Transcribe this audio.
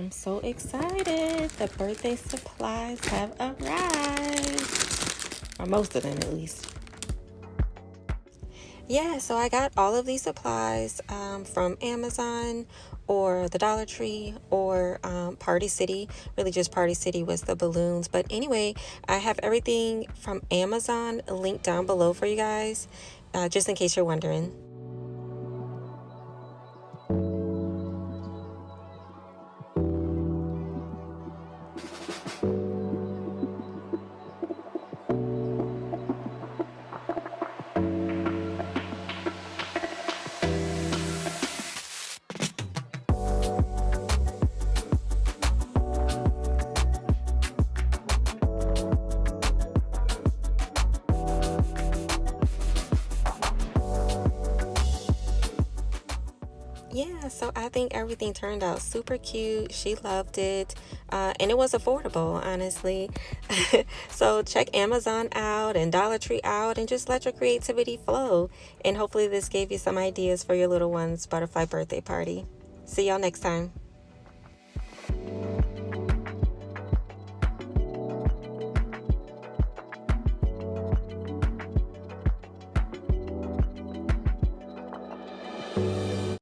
I'm so excited. The birthday supplies have arrived. Or most of them, at least. Yeah, so I got all of these supplies from Amazon or the Dollar Tree or Party City. Really, just Party City was the balloons. But anyway, I have everything from Amazon linked down below for you guys, just in case you're wondering. Yeah, so I think everything turned out super cute. She loved it. And it was affordable, honestly. So check Amazon out and Dollar Tree out and just let your creativity flow. And hopefully this gave you some ideas for your little one's butterfly birthday party. See y'all next time.